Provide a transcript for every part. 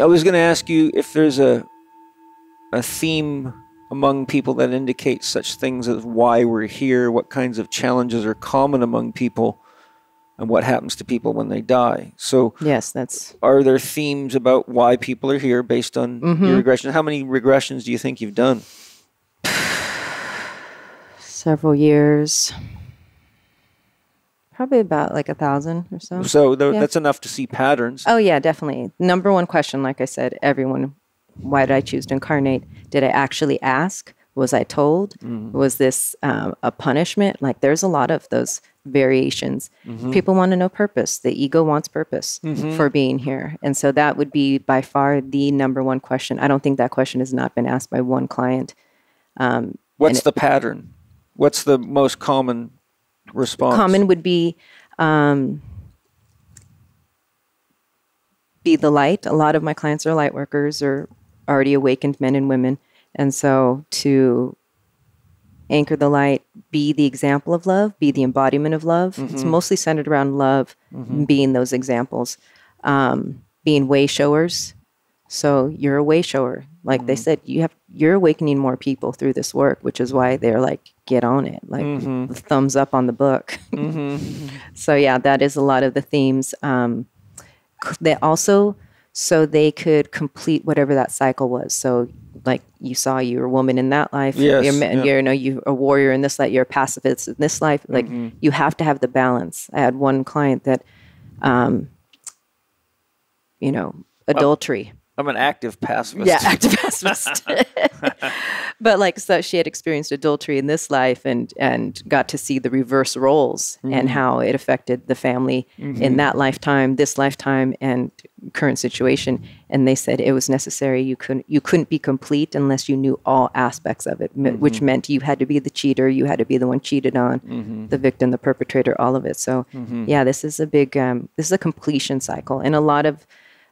I was going to ask you if there's a theme among people that indicates such things as why we're here, what kinds of challenges are common among people, and what happens to people when they die. So yes, are there themes about why people are here based on your regression? How many regressions do you think you've done? Several years. Probably about like 1,000 or so. So that's enough to see patterns. Oh, yeah, definitely. Number one question, like I said, everyone, why did I choose to incarnate? Did I actually ask? Was I told? Was this a punishment? Like there's a lot of those variations. People want to know purpose. The ego wants purpose for being here. And so that would be by far the number one question. I don't think that question has not been asked by one client. What's the pattern? What's the most common response? Common would be the light. A lot of my clients are light workers or already awakened men and women. And so to anchor the light, be the example of love, be the embodiment of love. It's mostly centered around love, being those examples, being way showers. So you're a way shower. Like they said, you're awakening more people through this work, which is why they're like, get on it, like the thumbs up on the book. So yeah, that is a lot of the themes. They also, so they could complete whatever that cycle was. So like you saw, you're a woman in that life. Yes, you're a warrior in this life. You're a pacifist in this life. Like you have to have the balance. I had one client that, adultery. I'm an active pacifist. Yeah, active pacifist. But like, so she had experienced adultery in this life and got to see the reverse roles and how it affected the family in that lifetime, this lifetime, and current situation. And they said it was necessary. You couldn't be complete unless you knew all aspects of it, which meant you had to be the cheater, you had to be the one cheated on, the victim, the perpetrator, all of it. So yeah, this is a big, this is a completion cycle. And a lot of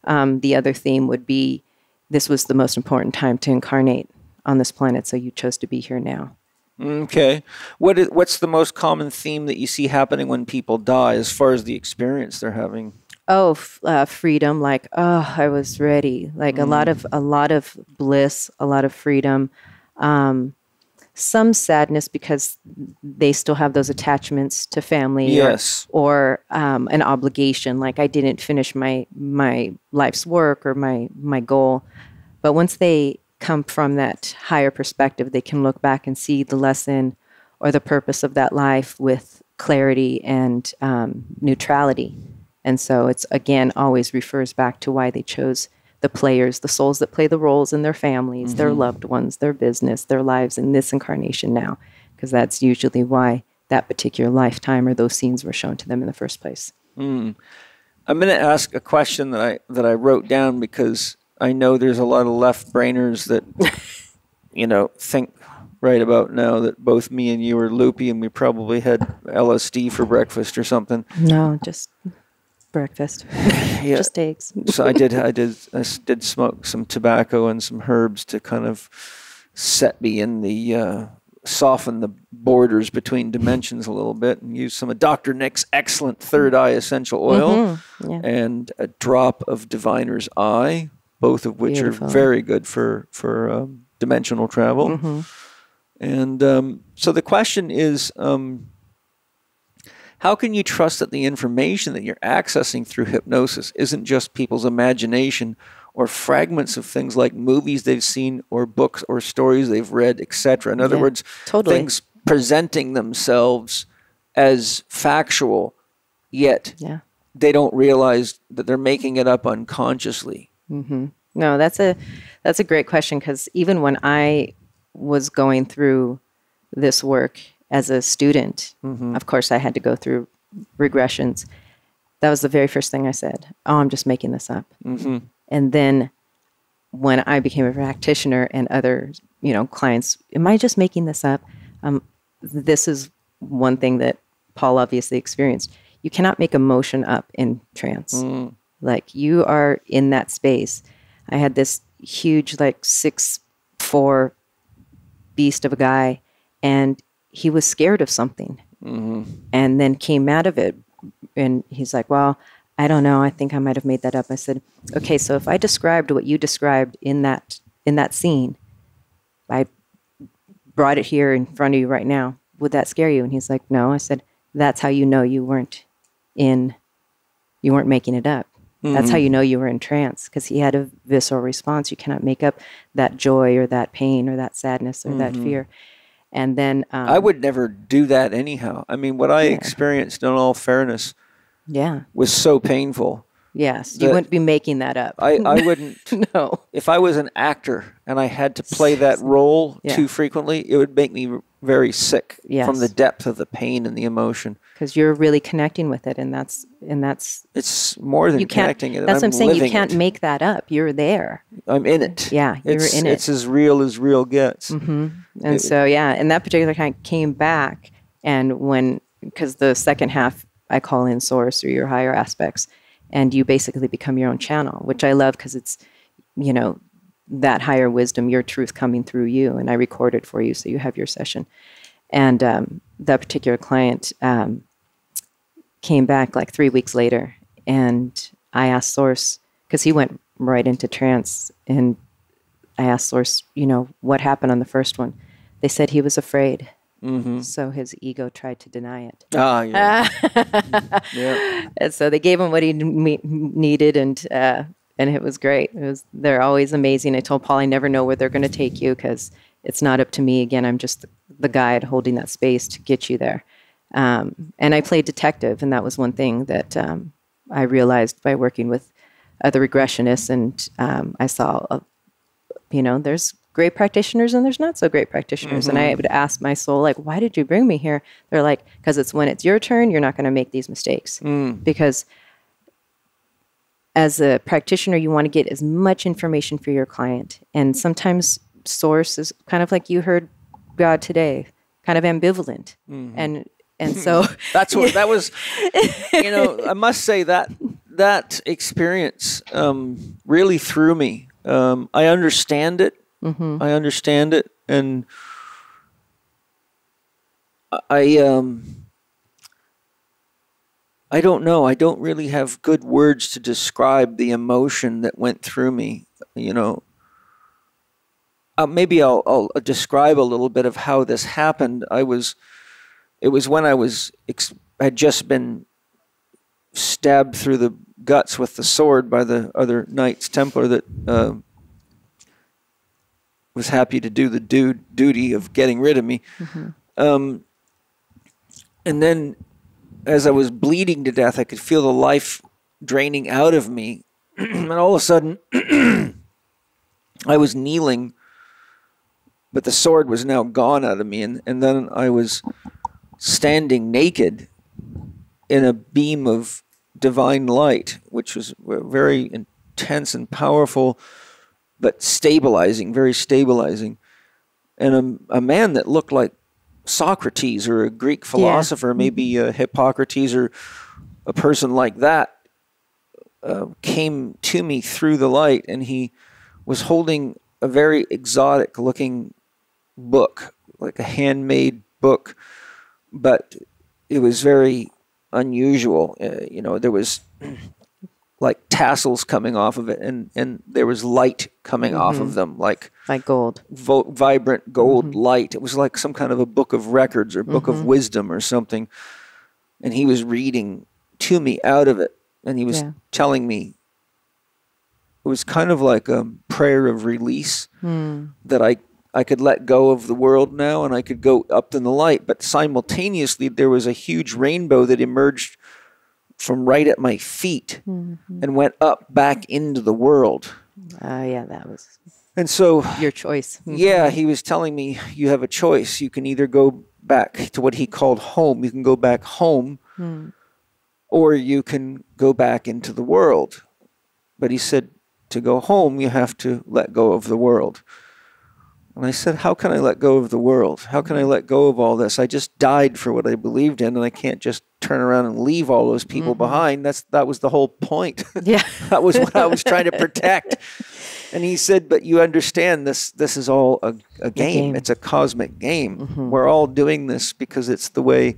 the other theme would be, this was the most important time to incarnate on this planet, so you chose to be here now. Okay. What's the most common theme that you see happening when people die as far as the experience they're having? Oh, freedom. Like, oh, I was ready. Like a lot of bliss, a lot of freedom. Some sadness because they still have those attachments to family. Yes. Or an obligation. Like I didn't finish my life's work or my goal. But once they come from that higher perspective, they can look back and see the lesson or the purpose of that life with clarity and neutrality. And so it's, again, always refers back to why they chose the players, the souls that play the roles in their families, their loved ones, their business, their lives in this incarnation now, because that's usually why that particular lifetime or those scenes were shown to them in the first place. I'm going to ask a question that I wrote down because I know there's a lot of left-brainers that, think right about now that both me and you are loopy and we probably had LSD for breakfast or something. No, just breakfast. Yeah. Just eggs. So I did smoke some tobacco and some herbs to kind of set me in the soften the borders between dimensions a little bit, and use some of Dr. Nick's excellent third eye essential oil and a drop of Diviner's Eye, both of which are very good for dimensional travel. And so the question is, how can you trust that the information that you're accessing through hypnosis isn't just people's imagination or fragments of things like movies they've seen or books or stories they've read, etc.? In other words, things presenting themselves as factual, yet they don't realize that they're making it up unconsciously. No, that's a great question, because even when I was going through this work as a student, of course I had to go through regressions. That was the very first thing I said. Oh, I'm just making this up. And then when I became a practitioner and other, clients, am I just making this up? This is one thing that Paul obviously experienced. You cannot make emotion up in trance. Like, you are in that space. I had this huge, 6'4" beast of a guy, and he was scared of something, and then came out of it. And he's like, well, I don't know. I think I might have made that up. I said, okay, so if I described what you described in that scene, I brought it here in front of you right now, would that scare you? And he's like, no. I said, that's how you know you weren't making it up. That's how you know you were in trance, because he had a visceral response. You cannot make up that joy or that pain or that sadness or that fear. And then I would never do that anyhow. I mean, what I experienced, in all fairness, was so painful. Yes, you wouldn't be making that up. I wouldn't. No. If I was an actor and I had to play that role too frequently, it would make me very sick from the depth of the pain and the emotion. Because you're really connecting with it, and that's it's more than connecting it. That's what I'm saying. You can't make that up. You're there. I'm in it. Yeah, you're in it. It's as real gets. And and that particular kind came back, and because the second half I call in source or your higher aspects, and you basically become your own channel, which I love because it's, that higher wisdom, your truth coming through you, and I record it for you, so you have your session. And that particular client came back like 3 weeks later, and I asked Source, because he went right into trance, and I asked Source, what happened on the first one? They said he was afraid. So his ego tried to deny it. And so they gave him what he needed, and it was great. They're always amazing. I told Paul, I never know where they're going to take you, because it's not up to me. Again, I'm just the guide holding that space to get you there. And I played detective, and that was one thing that I realized by working with other regressionists, and I saw, there's great practitioners and there's not so great practitioners. And I would ask my soul, like, why did you bring me here? They're like, because it's when it's your turn, you're not going to make these mistakes. Because as a practitioner, you want to get as much information for your client. And sometimes source is kind of like you heard God today, kind of ambivalent. And so that's what that was. I must say that experience really threw me. I understand it. I understand it, and I don't know. I don't really have good words to describe the emotion that went through me. Maybe I'll describe a little bit of how this happened. It was when I had just been stabbed through the guts with the sword by the other Knights Templar that was happy to do the duty of getting rid of me. And then as I was bleeding to death, I could feel the life draining out of me. And all of a sudden, I was kneeling, but the sword was now gone out of me. And then I was standing naked in a beam of divine light, which was very intense and powerful, but stabilizing, very stabilizing. And a man that looked like Socrates or a Greek philosopher, maybe Hippocrates or a person like that, came to me through the light, and he was holding a very exotic-looking book, like a handmade book, but it was very unusual. There was like tassels coming off of it, and there was light coming off of them, like gold, vibrant gold light. It was like some kind of a book of records or book of wisdom or something. And he was reading to me out of it, and he was telling me, it was kind of like a prayer of release, that I could let go of the world now and I could go up in the light. But simultaneously, there was a huge rainbow that emerged from right at my feet and went up back into the world. That was and so your choice. He was telling me, you have a choice. You can either go back to what he called home. You can go back home, or you can go back into the world. But he said, to go home, you have to let go of the world. And I said, how can I let go of the world? How can I let go of all this? I just died for what I believed in, and I can't just turn around and leave all those people behind. That was the whole point. That was what I was trying to protect. And he said, but you understand this is all a game. It's a cosmic game. We're all doing this because it's the way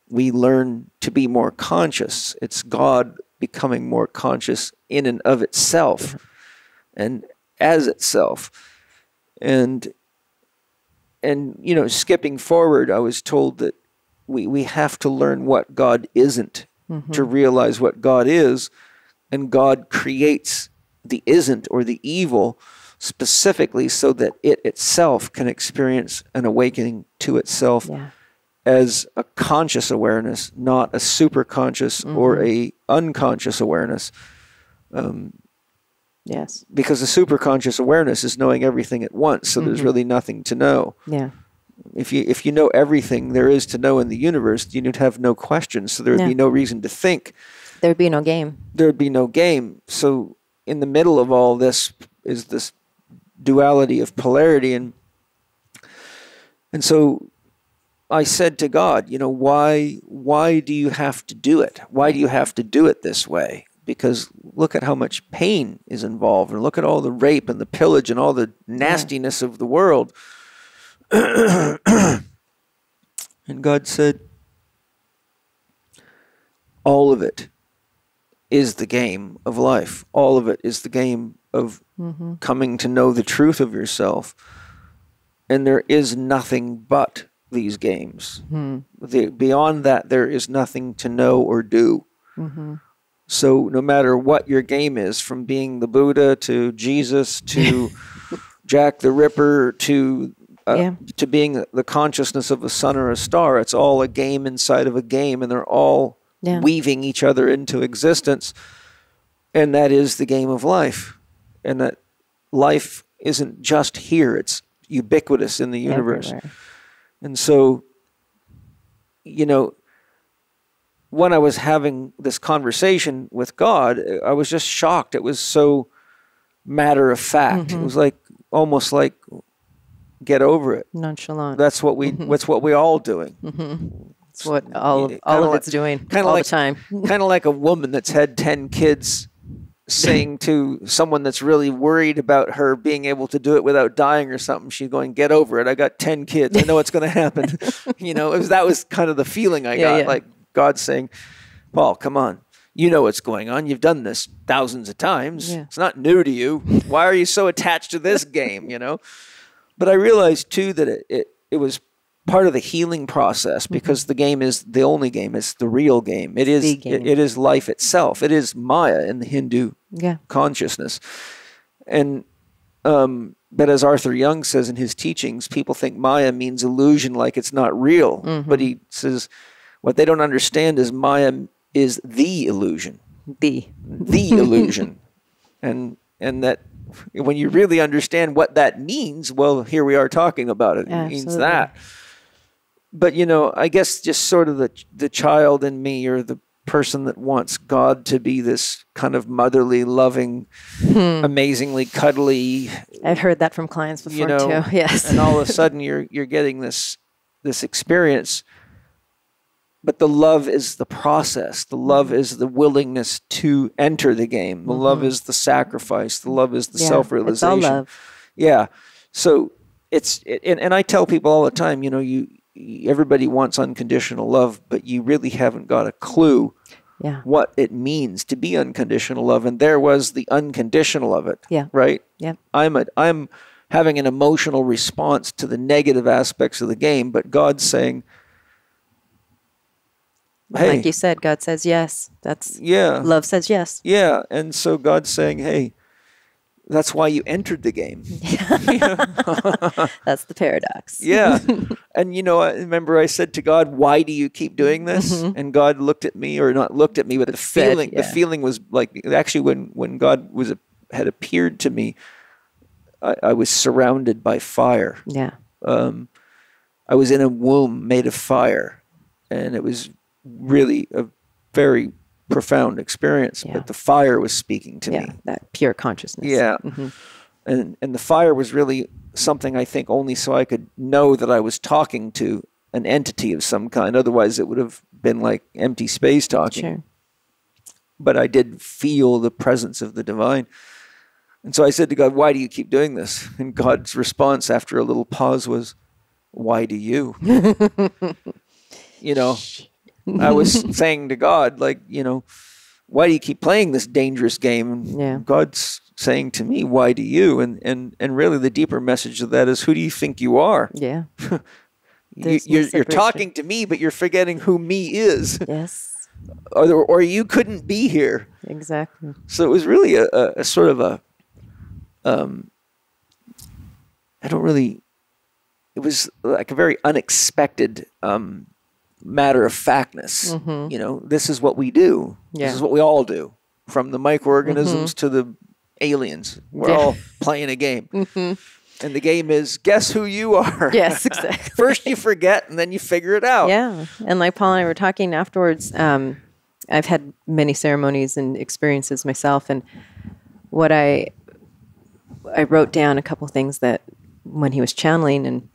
we learn to be more conscious. It's God becoming more conscious in and of itself and as itself. And skipping forward, I was told that we have to learn what God isn't to realize what God is, and God creates the isn't or the evil specifically so that it itself can experience an awakening to itself as a conscious awareness, not a superconscious or a unconscious awareness. Yes. Because the superconscious awareness is knowing everything at once, so there's really nothing to know. Yeah. If you know everything there is to know in the universe, you'd have no questions, so there would be no reason to think. There'd be no game. There'd be no game. So in the middle of all this is this duality of polarity, and so I said to God, why do you have to do it? Why do you have to do it this way? Because look at how much pain is involved, and look at all the rape and the pillage and all the nastiness of the world. And God said, all of it is the game of life. All of it is the game of coming to know the truth of yourself. And there is nothing but these games. Beyond that, there is nothing to know or do. So no matter what your game is, from being the Buddha to Jesus to Jack the Ripper to being the consciousness of a sun or a star, it's all a game inside of a game, and they're all weaving each other into existence. And that is the game of life. And that life isn't just here, it's ubiquitous in the universe. Everywhere. And so, when I was having this conversation with God, I was just shocked. It was so matter of fact. It was almost like, get over it. Nonchalant. That's what we all doing. It's what all of it's doing all the time. Kind of like a woman that's had 10 kids saying to someone that's really worried about her being able to do it without dying or something, she's going, get over it. I got 10 kids. I know it's going to happen. That was kind of the feeling I got. Like God saying, Paul, come on. You know what's going on. You've done this thousands of times. It's not new to you. Why are you so attached to this game, But I realized, too, that it was part of the healing process, because the game is the only game. It's the real game. It is it is life itself. It is Maya in the Hindu consciousness. And but as Arthur Young says in his teachings, people think Maya means illusion, like it's not real. But he says what they don't understand is Maya is the illusion. The illusion. And that when you really understand what that means, well, here we are talking about it. It means that. But, I guess just sort of the child in me, or the person that wants God to be this kind of motherly, loving, amazingly cuddly. I've heard that from clients before too. Yes. And all of a sudden you're getting this experience. But the love is the process. The love is the willingness to enter the game. The love is the sacrifice. The love is the self-realization. It's all love. Yeah. So and I tell people all the time, everybody wants unconditional love, but you really haven't got a clue what it means to be unconditional love. And there was the unconditional of it. Yeah. Right? Yeah. I'm having an emotional response to the negative aspects of the game, but God's saying, hey, like you said, God says yes. Love says yes. Yeah. And so God's saying, hey, that's why you entered the game. That's the paradox. Yeah. And, I remember I said to God, why do you keep doing this? And God looked at me, or not looked at me, but the feeling was like, actually when God had appeared to me, I was surrounded by fire. Yeah. I was in a womb made of fire, and it was really a very profound experience, but the fire was speaking to me. That pure consciousness. Yeah. And the fire was really something, I think, only so I could know that I was talking to an entity of some kind. Otherwise, it would have been like empty space talking. Sure. But I did feel the presence of the divine. And so I said to God, why do you keep doing this? And God's response after a little pause was, why do you? I was saying to God, why do you keep playing this dangerous game? And Yeah. God's saying to me, why do you? And really the deeper message of that is, who do you think you are? Yeah. You're talking to me, but you're forgetting who me is. Yes. Or you couldn't be here. Exactly. So it was really a sort of a, it was like a very unexpected matter of factness. This is what we do. Yeah. This is what we all do. From the microorganisms to the aliens. We're all playing a game. And the game is, guess who you are? Yes, exactly. First you forget, and then you figure it out. Yeah. And like Paul and I were talking afterwards, I've had many ceremonies and experiences myself. And what I wrote down a couple things that when he was channeling, and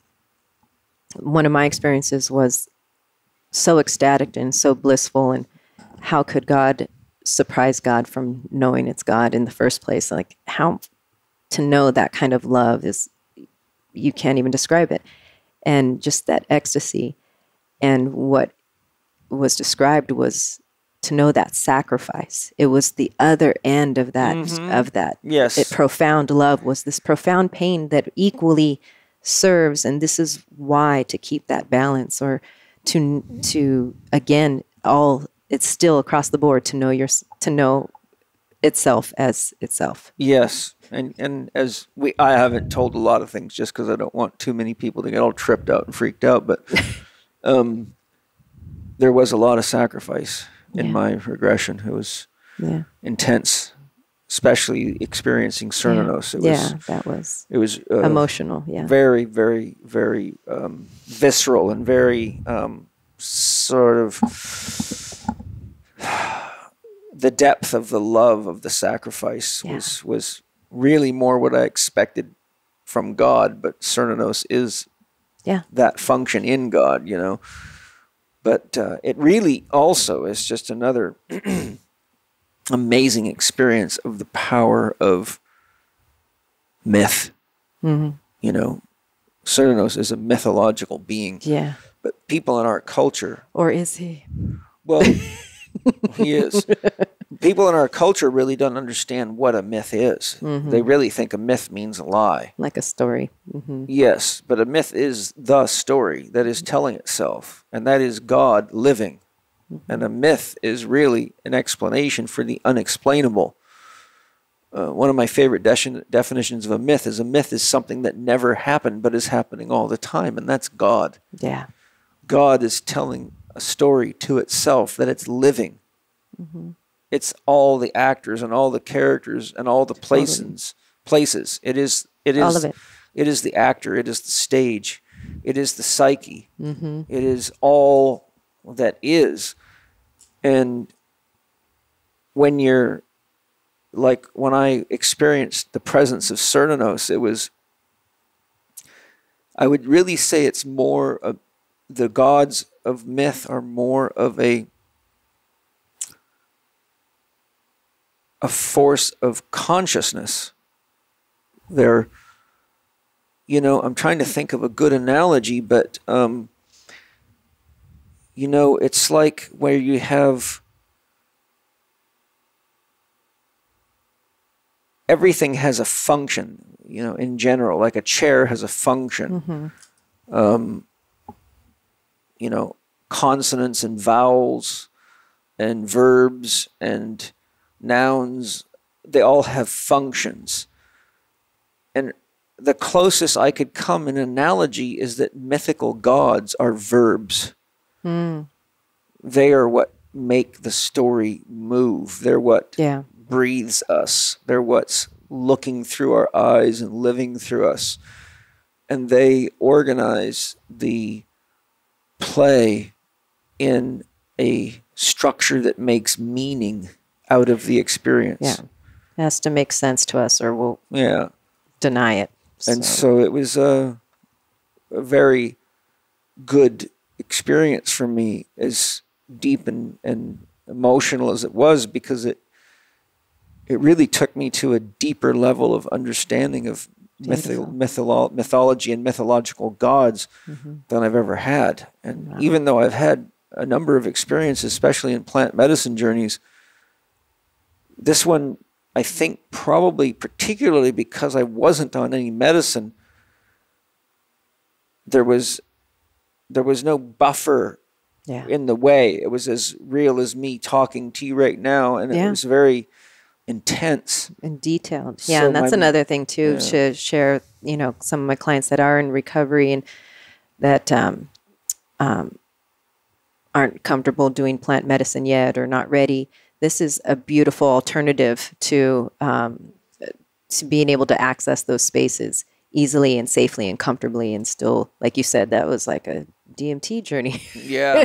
one of my experiences was so ecstatic and so blissful. And how could God surprise God from knowing it's God in the first place? Like, how to know that kind of love is, you can't even describe it. And just that ecstasy. And what was described was to know that sacrifice. It was the other end of that. Yes. Profound love was this profound pain that equally serves. And this is why, to keep that balance, or to again, it's still across the board to know itself as itself. Yes. And as I haven't told a lot of things just because I don't want too many people to get all tripped out and freaked out, but there was a lot of sacrifice in my regression. It was intense, especially experiencing Cernunnos. It was emotional. Yeah. Very, very, very visceral and very sort of the depth of the love of the sacrifice was really more what I expected from God, but Cernunnos is that function in God, But it really also is just another amazing experience of the power of myth. Cernunnos is a mythological being. Yeah. But people in our culture... Or is he? Well, he is. People in our culture really don't understand what a myth is. They really think a myth means a lie. Like a story. Yes, but a myth is the story that is telling itself, and that is God living. And a myth is really an explanation for the unexplainable. One of my favorite definitions of a myth is something that never happened but is happening all the time, and that's God. Yeah. God is telling a story to itself that it's living. It's all the actors and all the characters and all the places. It is all of it. It is the actor. It is the stage. It is the psyche. It is all that is. And when I experienced the presence of Cernunnos, I would really say it's more the gods of myth are more of a force of consciousness. They're, I'm trying to think of a good analogy, but, it's like where you have everything has a function, in general, like a chair has a function. Consonants and vowels and verbs and nouns, they all have functions. And the closest I could come in analogy is that mythical gods are verbs. They are what make the story move. They're what breathes us. They're what's looking through our eyes and living through us. And they organize the play in a structure that makes meaning out of the experience. Yeah. It has to make sense to us or we'll deny it. And so it was a very good experience for me, as deep and emotional as it was, because it really took me to a deeper level of understanding of mythology and mythological gods than I've ever had. And even though I've had a number of experiences, especially in plant medicine journeys, this one, I think probably particularly because I wasn't on any medicine, there was no buffer in the way. It was as real as me talking to you right now, and it was very intense and detailed. Yeah, so and that's another thing too, to share, you know, some of my clients that are in recovery and that aren't comfortable doing plant medicine yet or not ready. This is a beautiful alternative to being able to access those spaces easily and safely and comfortably, and still, like you said, that was like a DMT journey. Yeah.